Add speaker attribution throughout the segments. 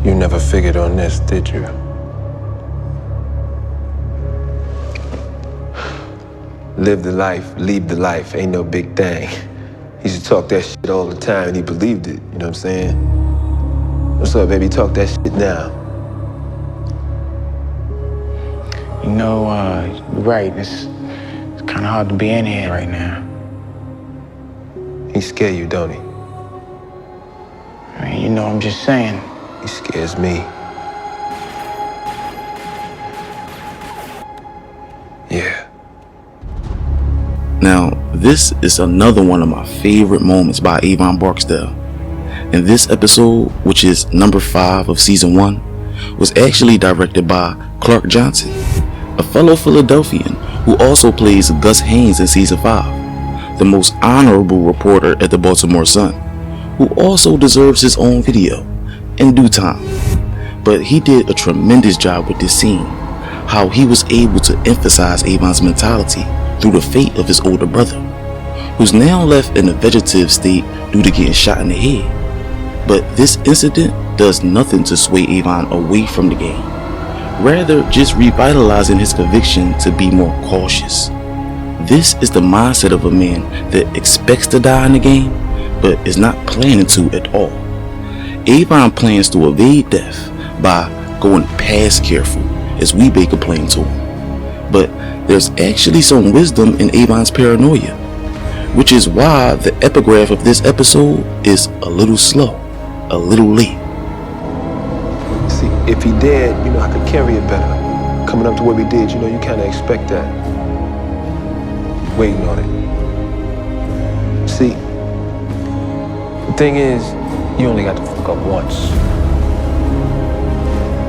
Speaker 1: You never figured on this, did you? Live the life, leave the life, ain't no big thing. He used to talk that shit all the time and he believed it, you know what I'm saying? What's up, baby? Talk that shit now.
Speaker 2: You know, you're right. It's kind of hard to be in here right now.
Speaker 1: He scare you, don't he?
Speaker 2: I mean, you know, I'm just saying.
Speaker 1: He scares me. Yeah.
Speaker 3: Now, this is another one of my favorite moments by Avon Barksdale. And this episode, which is number 5 of season 1, was actually directed by Clark Johnson, a fellow Philadelphian who also plays Gus Haynes in season 5, the most honorable reporter at the Baltimore Sun, who also deserves his own video in due time. But he did a tremendous job with this scene, how he was able to emphasize Avon's mentality through the fate of his older brother, who's now left in a vegetative state due to getting shot in the head. But this incident does nothing to sway Avon away from the game, rather just revitalizing his conviction to be more cautious. This is the mindset of a man that expects to die in the game, but is not planning to at all. Avon plans to evade death by going past careful, as Weebay complained to him. But there's actually some wisdom in Avon's paranoia, which is why the epigraph of this episode is a little slow, a little late.
Speaker 1: See, if he dead, you know, I could carry it better. Coming up to where we did, you know, you kind of expect that. Waiting on it. See, the thing is, you only got to fuck up once.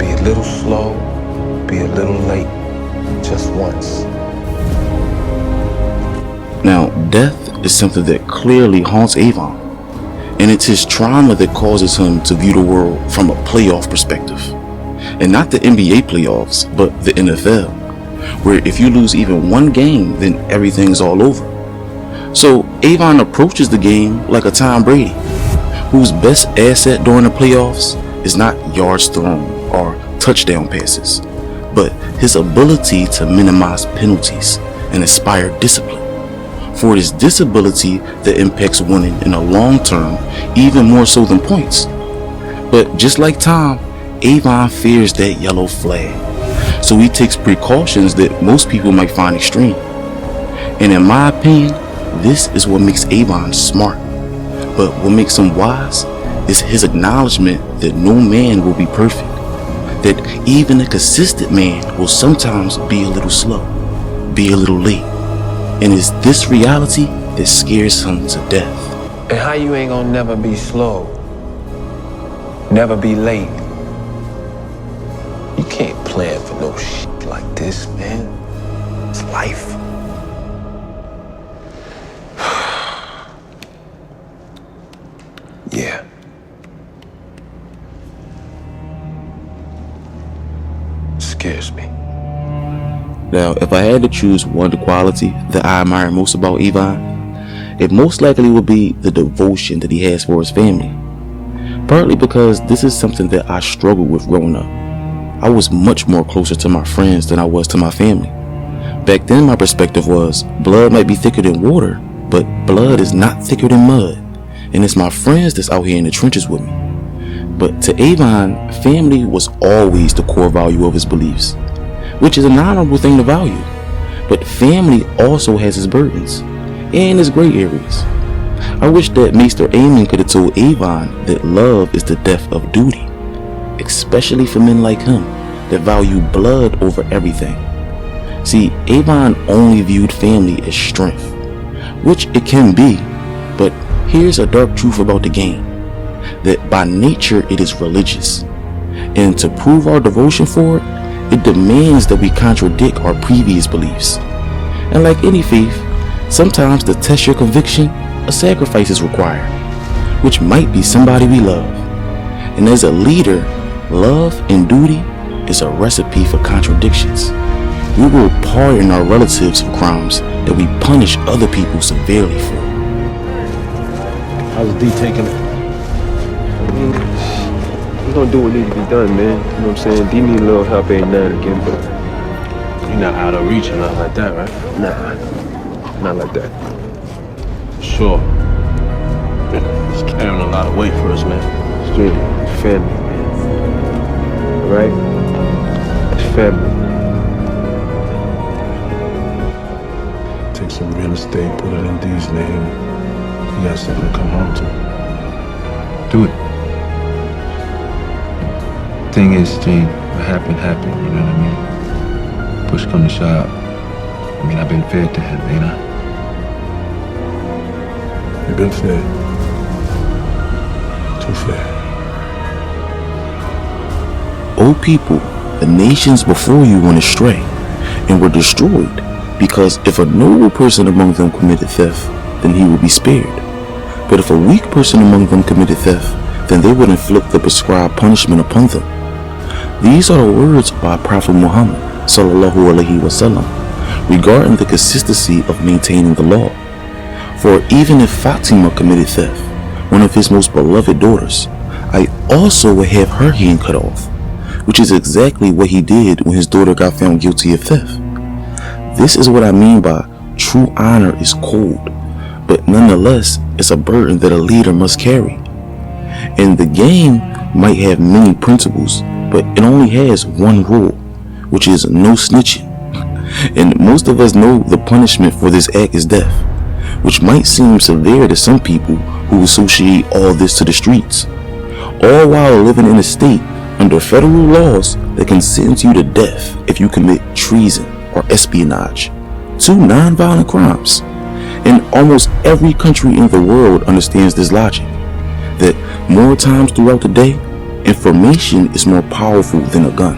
Speaker 1: Be a little slow, be a little late, just once.
Speaker 3: Now, death is something that clearly haunts Avon, and it's his trauma that causes him to view the world from a playoff perspective. And not the NBA playoffs, but the NFL, where if you lose even one game, then everything's all over. So Avon approaches the game like a Tom Brady, whose best asset during the playoffs is not yards thrown or touchdown passes, but his ability to minimize penalties and inspire discipline. For it is this ability that impacts winning in the long term, even more so than points. But just like Tom, Avon fears that yellow flag, so he takes precautions that most people might find extreme. And in my opinion, this is what makes Avon smart. But what makes him wise is his acknowledgement that no man will be perfect, that even a consistent man will sometimes be a little slow, be a little late. And it's this reality that scares him to death.
Speaker 1: And how you ain't gonna never be slow, never be late? You can't plan for no shit like this, man. It's life. Yeah. Scares me.
Speaker 3: Now, if I had to choose one quality that I admire most about Avon, it most likely would be the devotion that he has for his family. Partly because this is something that I struggled with growing up. I was much more closer to my friends than I was to my family. Back then, my perspective was, blood might be thicker than water, but blood is not thicker than mud, and it's my friends that's out here in the trenches with me. But to Avon, family was always the core value of his beliefs, which is an honorable thing to value. But family also has its burdens and its gray areas. I wish that Maester Aemon could have told Avon that love is the death of duty, especially for men like him that value blood over everything. See, Avon only viewed family as strength, which it can be, but here's a dark truth about the game, that by nature it is religious, and to prove our devotion for it, it demands that we contradict our previous beliefs. And like any faith, sometimes to test your conviction, a sacrifice is required, which might be somebody we love. And as a leader, love and duty is a recipe for contradictions. We will pardon our relatives for crimes that we punish other people severely for.
Speaker 1: How's D taking it? We're gonna do what needs to be done, man. You know what I'm saying? D need a little help every now and again, but
Speaker 4: You're not out of reach or nothing like that, right?
Speaker 1: nah, not like that.
Speaker 4: Sure. It's carrying a lot of weight for us, man.
Speaker 1: Straight family, man. All right? It's family.
Speaker 4: Take some real estate, put it in D's name. You got something to come home to.
Speaker 1: Do it. Thing is, Gene, what happened, you know what I mean? Push come to shove. I mean, I've been fair to him, ain't I?
Speaker 4: You've been fair. Too fair.
Speaker 3: O people, the nations before you went astray and were destroyed, because if a noble person among them committed theft, then he would be spared. But if a weak person among them committed theft, then they would inflict the prescribed punishment upon them. These are the words by Prophet Muhammad sallallahu alaihi wasallam regarding the consistency of maintaining the law. For even if Fatima committed theft, one of his most beloved daughters, I also would have her hand cut off, which is exactly what he did when his daughter got found guilty of theft. This is what I mean by true honor is cold, but nonetheless, it's a burden that a leader must carry. And the game might have many principles, but it only has one rule, which is no snitching. And most of us know the punishment for this act is death, which might seem severe to some people who associate all this to the streets, all while living in a state under federal laws that can sentence you to death if you commit treason or espionage, two non-violent crimes. And almost every country in the world understands this logic, that more times throughout the day, information is more powerful than a gun.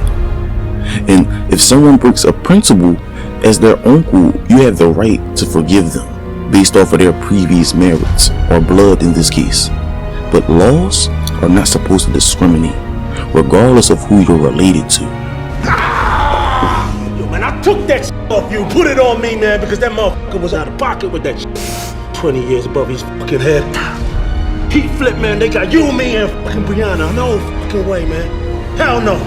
Speaker 3: And if someone breaks a principle, as their uncle, you have the right to forgive them based off of their previous merits, or blood in this case. But laws are not supposed to discriminate, regardless of who you're related to.
Speaker 5: Yo, man, I took that shit off you, put it on me, man, because that motherfucker was out of pocket with that shit. 20 years above his fucking head. He flipped, man, they got you, me, and fucking Brianna. No fucking way, man. Hell no.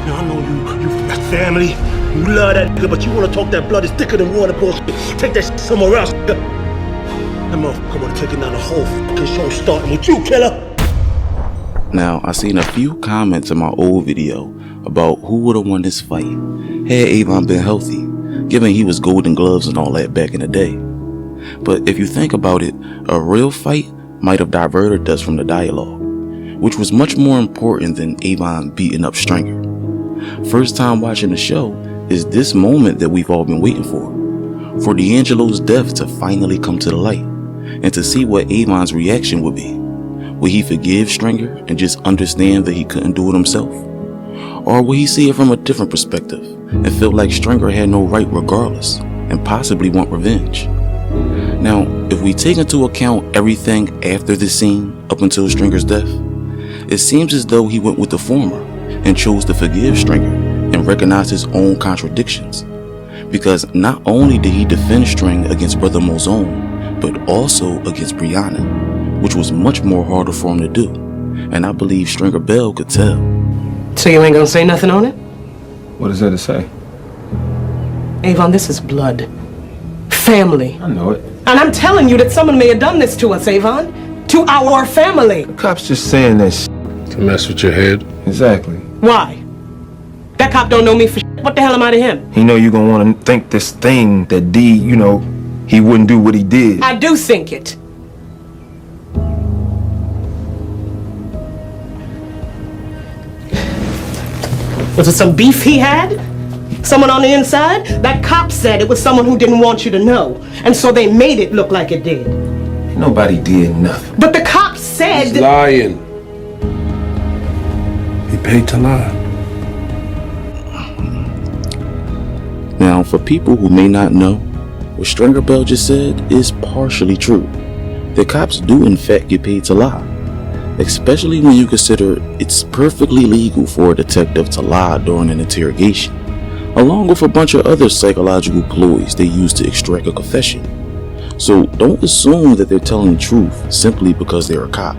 Speaker 5: Now, I know you that family, you love that nigga, but you wanna talk that blood is thicker than water bullshit. Take that shit somewhere else, nigga. That motherfucker would've taken down the whole fucking show starting with you, killer.
Speaker 3: Now, I seen a few comments in my old video about who would have won this fight had Avon been healthy, given he was Golden Gloves and all that back in the day. But if you think about it, a real fight might have diverted us from the dialogue, which was much more important than Avon beating up Stringer. First time watching the show is this moment that we've all been waiting for D'Angelo's death to finally come to the light, and to see what Avon's reaction would be. Will he forgive Stringer and just understand that he couldn't do it himself? Or will he see it from a different perspective and feel like Stringer had no right regardless, and possibly want revenge? Now, if we take into account everything after this scene up until Stringer's death, it seems as though he went with the former and chose to forgive Stringer and recognize his own contradictions. Because not only did he defend String against Brother Mozone, but also against Brianna, which was much more harder for him to do. And I believe Stringer Bell could tell.
Speaker 6: So you ain't gonna say nothing on it?
Speaker 1: What is there to say?
Speaker 6: Avon, this is blood. Family.
Speaker 1: I know it.
Speaker 6: And I'm telling you that someone may have done this to us, Avon. To our family.
Speaker 1: The cop's just saying that shit.
Speaker 4: To mess with your head.
Speaker 1: Exactly.
Speaker 6: Why? That cop don't know me for shit. What the hell am I to him?
Speaker 1: He know you gonna wanna think this thing that D, you know, he wouldn't do what he did.
Speaker 6: I do think it. Was it some beef he had? Someone on the inside? That cop said it was someone who didn't want you to know. And so they made it look like it did.
Speaker 1: Nobody did nothing.
Speaker 6: But the cop said
Speaker 4: He's
Speaker 6: that...
Speaker 4: lying. He paid to lie.
Speaker 3: Now, for people who may not know, what Stringer Bell just said is partially true. The cops do in fact get paid to lie, especially when you consider it's perfectly legal for a detective to lie during an interrogation, along with a bunch of other psychological ploys they use to extract a confession. So don't assume that they're telling the truth simply because they're a cop.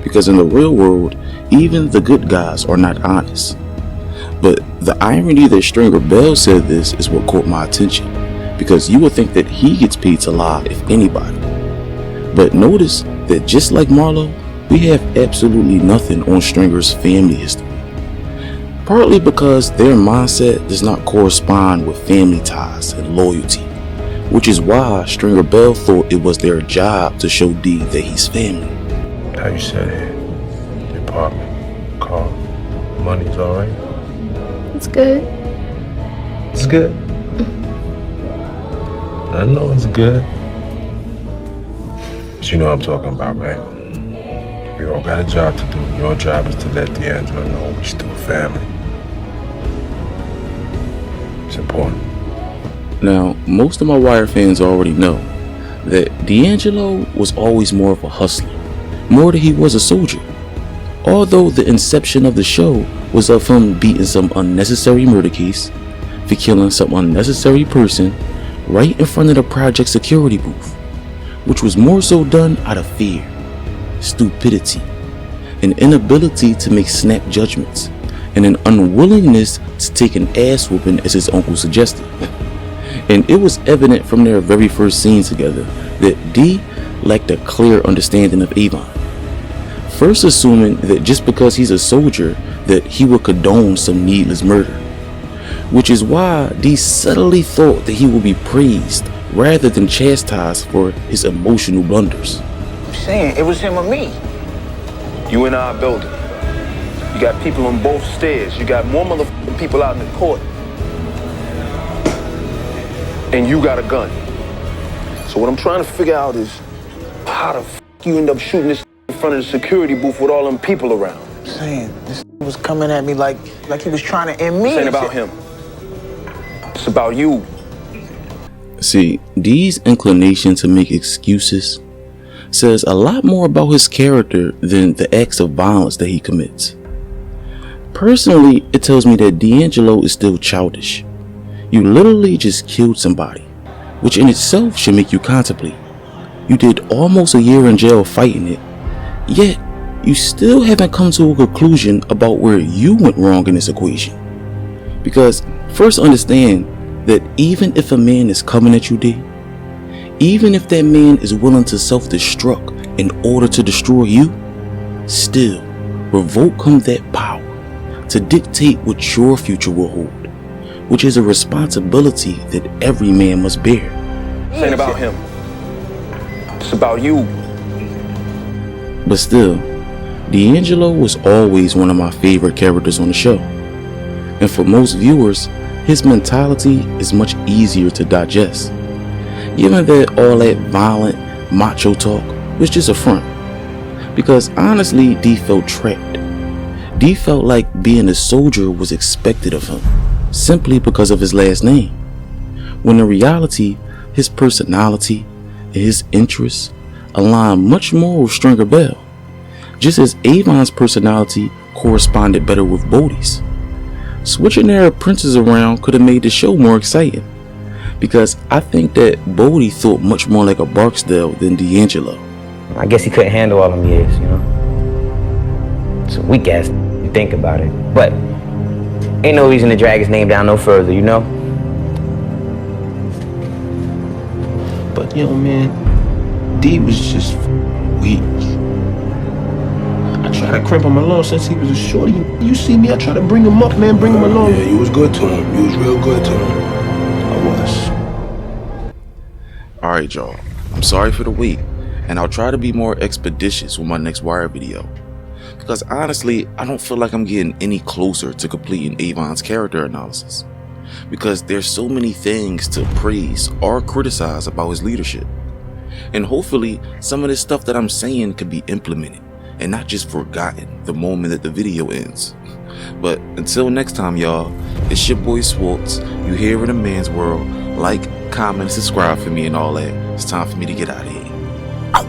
Speaker 3: Because in the real world, even the good guys are not honest. But the irony that Stringer Bell said this is what caught my attention, because you would think that he gets paid to lie if anybody. But notice that just like Marlo, we have absolutely nothing on Stringer's family history. Partly because their mindset does not correspond with family ties and loyalty, which is why Stringer Bell thought it was their job to show D that he's family.
Speaker 4: How you said it? The apartment, car, money's all right?
Speaker 7: It's good.
Speaker 4: It's good. I know it's good. But you know what I'm talking about, right? We all got a job to do. Your job is to let D'Angelo know we're still family. It's important.
Speaker 3: Now, most of my Wire fans already know that D'Angelo was always more of a hustler, more than he was a soldier. Although the inception of the show was of him beating some unnecessary murder case, for killing some unnecessary person right in front of the project security booth, which was more so done out of fear, stupidity, an inability to make snap judgments, and an unwillingness to take an ass whooping as his uncle suggested. And it was evident from their very first scene together that D lacked a clear understanding of Avon. First assuming that just because he's a soldier that he would condone some needless murder, which is why D subtly thought that he would be praised rather than chastised for his emotional blunders.
Speaker 2: I'm saying it was him or me.
Speaker 1: You in our building. You got people on both stairs. You got more motherfucking people out in the court. And you got a gun. So what I'm trying to figure out is how the f you end up shooting this in front of the security booth with all them people around.
Speaker 2: I'm saying this was coming at me like he was trying to end me.
Speaker 1: This ain't about him. It's about you.
Speaker 3: See, D's inclination to make excuses says a lot more about his character than the acts of violence that he commits. Personally, it tells me that D'Angelo is still childish. You literally just killed somebody, which in itself should make you contemplate. You did almost a year in jail fighting it, yet you still haven't come to a conclusion about where you went wrong in this equation. Because first understand that even if a man is coming at you, D, even if that man is willing to self-destruct in order to destroy you, still revoke him that power to dictate what your future will hold, which is a responsibility that every man must bear.
Speaker 1: This ain't about him. It's about you.
Speaker 3: But still, D'Angelo was always one of my favorite characters on the show. And for most viewers, his mentality is much easier to digest, given that all that violent, macho talk was just a front. Because honestly, D felt trapped. D felt like being a soldier was expected of him, simply because of his last name. When in reality, his personality and his interests align much more with Stringer Bell, just as Avon's personality corresponded better with Bodhi's. Switching their apprentices around could have made the show more exciting, because I think that Bodhi thought much more like a Barksdale than D'Angelo.
Speaker 8: I guess he couldn't handle all them years, you know? It's a weak ass, you think about it. But ain't no reason to drag his name down no further, you know?
Speaker 1: But yo, man, D was just weak. I tried to crimp him along since he was a shorty. You see me, I tried to bring him up, man, bring him along.
Speaker 4: Yeah, you was good to him. You was real good to him.
Speaker 1: I was.
Speaker 3: Alright y'all, I'm sorry for the wait, and I'll try to be more expeditious with my next Wire video. Because honestly, I don't feel like I'm getting any closer to completing Avon's character analysis. Because there's so many things to praise or criticize about his leadership. And hopefully, some of this stuff that I'm saying can be implemented and not just forgotten the moment that the video ends. But until next time, y'all, it's your boy Swartz. You here in a man's world. Like, comment, subscribe for me and all that. It's time for me to get out of here. Ow.